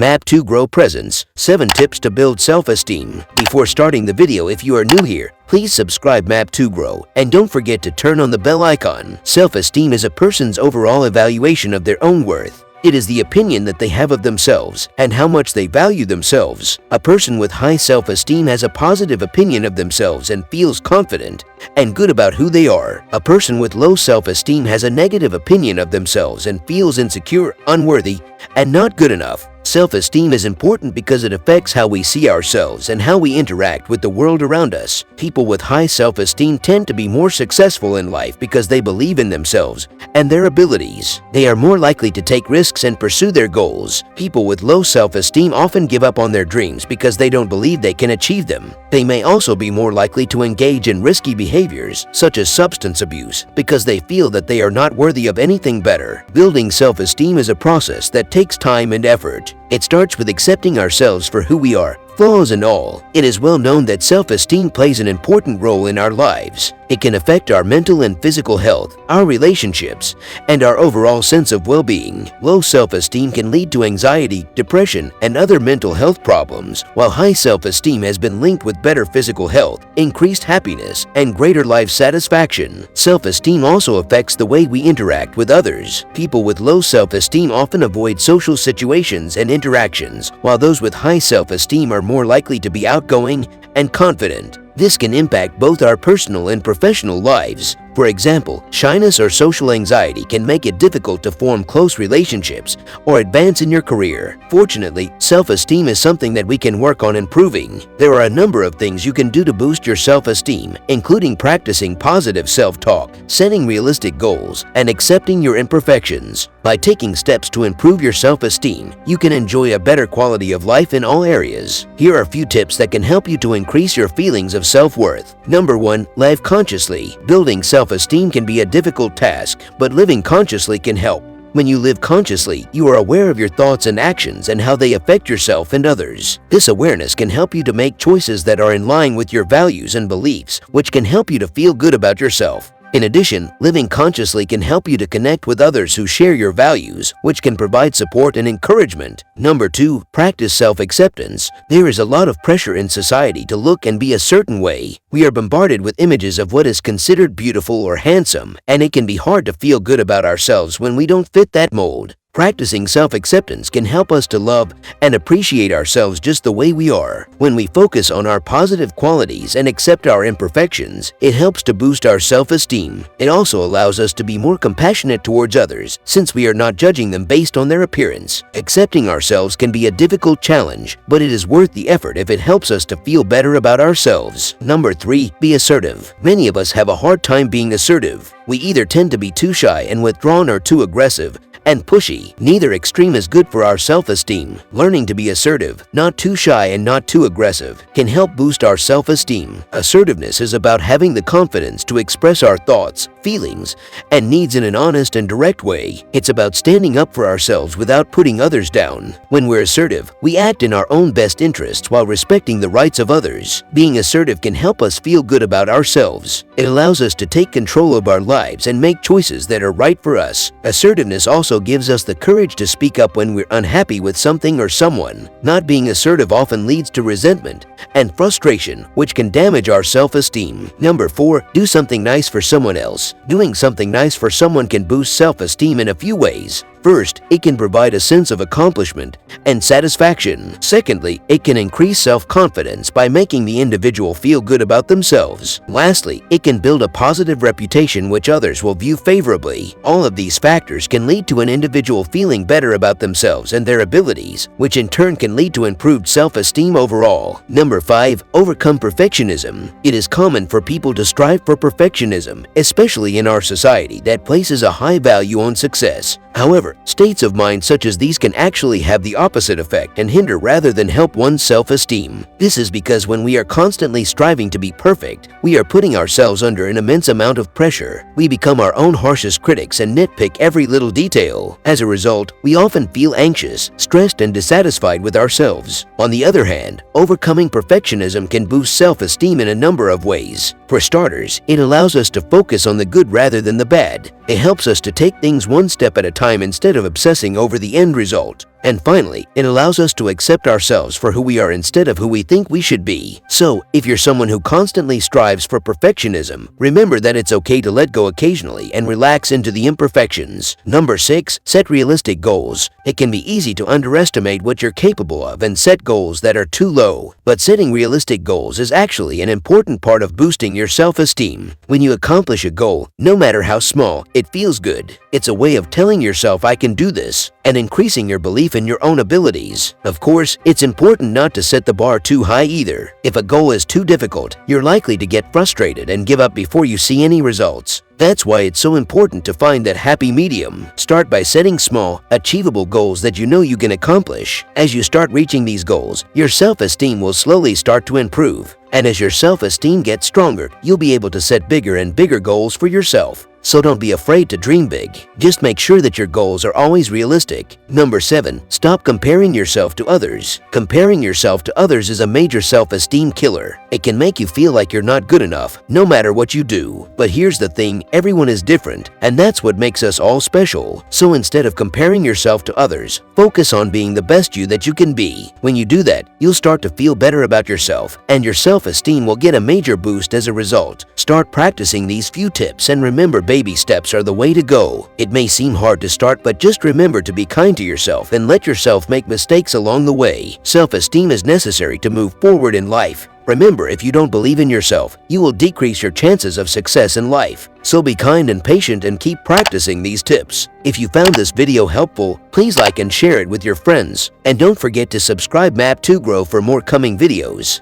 Map2Grow Presents 7 Tips to Build Self-Esteem. Before starting the video, if you are new here, please subscribe Map2Grow and don't forget to turn on the bell icon. Self-esteem is a person's overall evaluation of their own worth. It is the opinion that they have of themselves and how much they value themselves. A person with high self-esteem has a positive opinion of themselves and feels confident and good about who they are. A person with low self-esteem has a negative opinion of themselves and feels insecure, unworthy, and not good enough. Self-esteem is important because it affects how we see ourselves and how we interact with the world around us. People with high self-esteem tend to be more successful in life because they believe in themselves and their abilities. They are more likely to take risks and pursue their goals. People with low self-esteem often give up on their dreams because they don't believe they can achieve them. They may also be more likely to engage in risky behaviors, such as substance abuse, because they feel that they are not worthy of anything better. Building self-esteem is a process that takes time and effort. It starts with accepting ourselves for who we are, flaws and all. It is well known that self-esteem plays an important role in our lives. It can affect our mental and physical health, our relationships, and our overall sense of well-being. Low self-esteem can lead to anxiety, depression, and other mental health problems, while high self-esteem has been linked with better physical health, increased happiness, and greater life satisfaction. Self-esteem also affects the way we interact with others. People with low self-esteem often avoid social situations and interactions, while those with high self-esteem are more likely to be outgoing and confident. This can impact both our personal and professional lives. For example, shyness or social anxiety can make it difficult to form close relationships or advance in your career. Fortunately, self-esteem is something that we can work on improving. There are a number of things you can do to boost your self-esteem, including practicing positive self-talk, setting realistic goals, and accepting your imperfections. By taking steps to improve your self-esteem, you can enjoy a better quality of life in all areas. Here are a few tips that can help you to increase your feelings of self-worth. Number 1. Live consciously. Building self-esteem can be a difficult task, but living consciously can help. When you live consciously, you are aware of your thoughts and actions and how they affect yourself and others. This awareness can help you to make choices that are in line with your values and beliefs, which can help you to feel good about yourself. In addition, living consciously can help you to connect with others who share your values, which can provide support and encouragement. Number 2. Practice self-acceptance. There is a lot of pressure in society to look and be a certain way. We are bombarded with images of what is considered beautiful or handsome, and it can be hard to feel good about ourselves when we don't fit that mold. Practicing self-acceptance can help us to love and appreciate ourselves just the way we are. When we focus on our positive qualities and accept our imperfections, it helps to boost our self-esteem. It also allows us to be more compassionate towards others, since we are not judging them based on their appearance. Accepting ourselves can be a difficult challenge, but it is worth the effort if it helps us to feel better about ourselves. Number 3. Be assertive. Many of us have a hard time being assertive. We either tend to be too shy and withdrawn or too aggressive and pushy. Neither extreme is good for our self-esteem. Learning to be assertive, not too shy and not too aggressive, can help boost our self-esteem. Assertiveness is about having the confidence to express our thoughts, feelings, and needs in an honest and direct way. It's about standing up for ourselves without putting others down. When we're assertive, we act in our own best interests while respecting the rights of others. Being assertive can help us feel good about ourselves. It allows us to take control of our lives and make choices that are right for us. Assertiveness also gives us the courage to speak up when we're unhappy with something or someone. Not being assertive often leads to resentment and frustration, which can damage our self-esteem. Number 4. Do something nice for someone else. Doing something nice for someone can boost self-esteem in a few ways. First, it can provide a sense of accomplishment and satisfaction. Secondly, it can increase self-confidence by making the individual feel good about themselves. Lastly, it can build a positive reputation which others will view favorably. All of these factors can lead to an individual feeling better about themselves and their abilities, which in turn can lead to improved self-esteem overall. Number 5. Overcome perfectionism. It is common for people to strive for perfectionism, especially in our society that places a high value on success. However, states of mind such as these can actually have the opposite effect and hinder rather than help one's self-esteem. This is because when we are constantly striving to be perfect, we are putting ourselves under an immense amount of pressure. We become our own harshest critics and nitpick every little detail. As a result, we often feel anxious, stressed, and dissatisfied with ourselves. On the other hand, overcoming perfectionism can boost self-esteem in a number of ways. For starters, it allows us to focus on the good rather than the bad. It helps us to take things one step at a time instead of obsessing over the end result. And finally, it allows us to accept ourselves for who we are instead of who we think we should be. So, if you're someone who constantly strives for perfectionism, remember that it's okay to let go occasionally and relax into the imperfections. Number 6. Set realistic goals. It can be easy to underestimate what you're capable of and set goals that are too low. But setting realistic goals is actually an important part of boosting your self-esteem. When you accomplish a goal, no matter how small, it feels good. It's a way of telling yourself I can do this and increasing your belief in your own abilities. Of course, it's important not to set the bar too high either. If a goal is too difficult, you're likely to get frustrated and give up before you see any results. That's why it's so important to find that happy medium. Start by setting small, achievable goals that you know you can accomplish. As you start reaching these goals, your self-esteem will slowly start to improve. And as your self-esteem gets stronger, you'll be able to set bigger and bigger goals for yourself. So don't be afraid to dream big. Just make sure that your goals are always realistic. Number 7. Stop comparing yourself to others. Comparing yourself to others is a major self-esteem killer. It can make you feel like you're not good enough, no matter what you do. But here's the thing, everyone is different, and that's what makes us all special. So instead of comparing yourself to others, focus on being the best you that you can be. When you do that, you'll start to feel better about yourself, and your self-esteem will get a major boost as a result. Start practicing these few tips and remember, baby steps are the way to go. It may seem hard to start, but just remember to be kind to yourself and let yourself make mistakes along the way. Self-esteem is necessary to move forward in life. Remember, if you don't believe in yourself, you will decrease your chances of success in life. So be kind and patient and keep practicing these tips. If you found this video helpful, please like and share it with your friends. And don't forget to subscribe Map2Grow for more coming videos.